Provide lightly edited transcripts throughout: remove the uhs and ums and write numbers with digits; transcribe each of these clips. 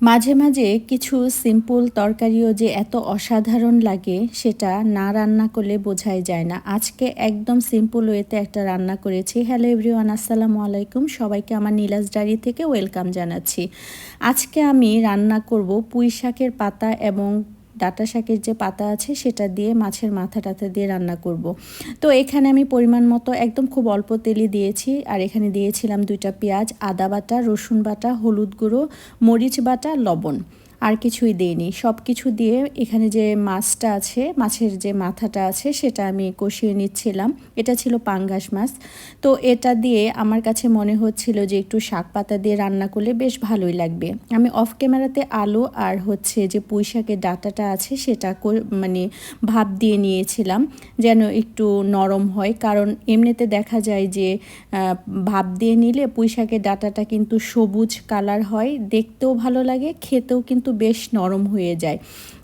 মাঝে মাঝে কিছু সিম্পল তরকারিও যে এত অসাধারণ লাগে সেটা না রান্না করলে বোঝাই যায় না। আজকে একদম সিম্পল ওয়েতে একটা রান্না করেছি। হ্যালো এভরিওয়ান, আসসালামু আলাইকুম। সবাইকে আমার নীলাজ ডায়েরি থেকে ওয়েলকাম জানাচ্ছি। আজকে আমি রান্না করব পুঁই শাকের পাতা এবং ডাঁটা শাকের যে পাতা আছে সেটা দিয়ে মাছের মাথা টাথা দিয়ে রান্না করব। তো এখানে আমি পরিমাণ মতো একদম খুব অল্প তেলই দিয়েছি, আর এখানে দিয়েছিলাম 2টা পেঁয়াজ, আদা বাটা, রসুন বাটা, হলুদ গুঁড়ো, মরিচ বাটা, লবণ। আর কিছুই দিইনি। সব কিছু দিয়ে এখানে যে মাছটা আছে, মাছের যে মাথাটা আছে সেটা আমি কষিয়ে নিচ্ছিলাম। এটা ছিল পাঙ্গাস মাছ। তো এটা দিয়ে আমার কাছে মনে হচ্ছিল যে একটু শাক পাতা দিয়ে রান্না করলে বেশ ভালোই লাগবে। আমি অফ ক্যামেরাতে আলু আর হচ্ছে যে পুঁই শাকের ডাঁটাটা আছে সেটা মানে ভাপ দিয়ে নিয়েছিলাম যেন একটু নরম হয়, কারণ এমনিতে দেখা যায় যে ভাপ দিয়ে নিলে পুঁই শাকের ডাঁটাটা কিন্তু সবুজ কালার হয়, দেখতেও ভালো লাগে, খেতেও কিন্তু বেশ নরম হয়ে যায়।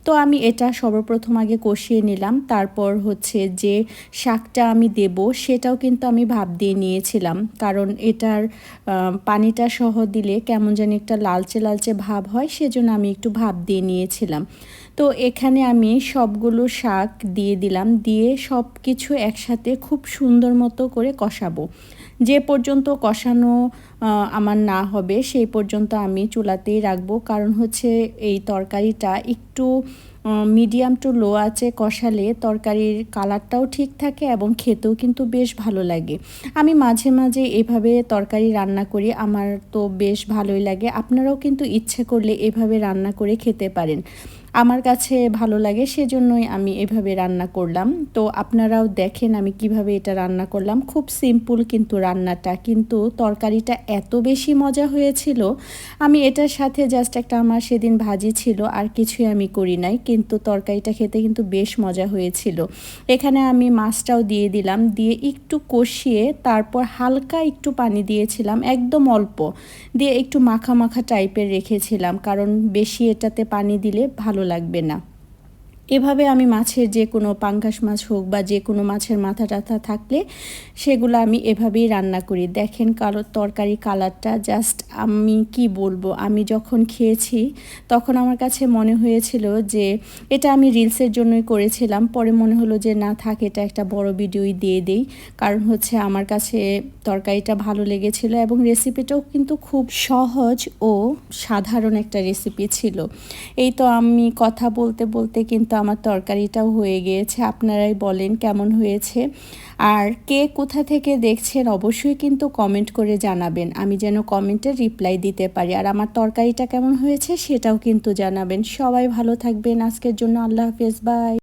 তো আমি এটা সর্বপ্রথম আগে কষিয়ে নিলাম, তারপর হচ্ছে যে শাকটা আমি দেব সেটাও কিন্তু আমি ভাপ দিয়ে নিয়েছিলাম, কারণ এটার পানিটা সহ দিলে কেমন জানি একটা লালচে লালচে ভাব হয়, সেজন্য আমি একটু ভাপ দিয়ে নিয়েছিলাম। তো এখানে আমি সবগুলো শাক দিয়ে দিলাম, দিয়ে সব কিছু একসাথে খুব সুন্দর মতো করে কষাবো। যে পর্যন্ত কষানো আমার না হবে সেই পর্যন্ত আমি চুলাতেই রাখবো, কারণ হচ্ছে এই তরকারিটা একটু মিডিয়াম টু লো আঁচে কষালে তরকারির কালারটাও ঠিক থাকে এবং খেতেও কিন্তু বেশ ভালো লাগে। আমি মাঝে মাঝে এভাবে তরকারি রান্না করি, আমার তো বেশ ভালোই লাগে। আপনারাও কিন্তু ইচ্ছে করলে এভাবে রান্না করে খেতে পারেন, আমার কাছে ভালো লাগে, সেজন্যই আমি এভাবে রান্না করলাম। তো আপনারাও দেখেন আমি কিভাবে এটা রান্না করলাম। খুব সিম্পল কিন্তু রান্নাটা, কিন্তু তরকারিটা এত বেশি মজা হয়েছিল। আমি এটার সাথে জাস্ট একটা আমার সেদিন ভাজি ছিল, আর কিছুই আমি করি নাই, কিন্তু তরকারিটা খেতে কিন্তু বেশ মজা হয়েছিল। এখানে আমি মাছটাও দিয়ে দিলাম, দিয়ে একটু কষিয়ে তারপর হালকা একটু পানি দিয়েছিলাম, একদম অল্প দিয়ে একটু মাখা মাখা টাইপের রেখেছিলাম, কারণ বেশি এটাতে পানি দিলে ভালো লাগবে না। এভাবে আমি মাছের যে কোনো পাঙ্গাস মাছ হোক বা যে কোনো মাছের মাথা টাথা থাকলে সেগুলো আমি এভাবেই রান্না করি। দেখেন কালো তরকারি কালারটা জাস্ট, আমি কি বলবো, আমি যখন খেয়েছি তখন আমার কাছে মনে হয়েছিল যে এটা আমি রিলসের জন্যই করেছিলাম, পরে মনে হলো যে না থাক, এটা একটা বড় ভিডিওই দিয়ে দেই, কারণ হচ্ছে আমার কাছে তরকারিটা ভালো লেগেছিল এবং রেসিপিটাও কিন্তু খুব সহজ ও সাধারণ একটা রেসিপি ছিল। এই তো আমি কথা বলতে বলতে কিন্তু আমার তরকারিটাও হয়ে গিয়েছে। আপনারাই বলেন কেমন হয়েছে, আর কে কোথা থেকে দেখছেন অবশ্যই কিন্তু কমেন্ট করে জানাবেন, আমি যেন কমেন্টের রিপ্লাই দিতে পারি। আর আমার তরকারিটা কেমন হয়েছে সেটাও কিন্তু জানাবেন। সবাই ভালো থাকবেন। আজকের জন্য আল্লাহ হাফেজ, বাই।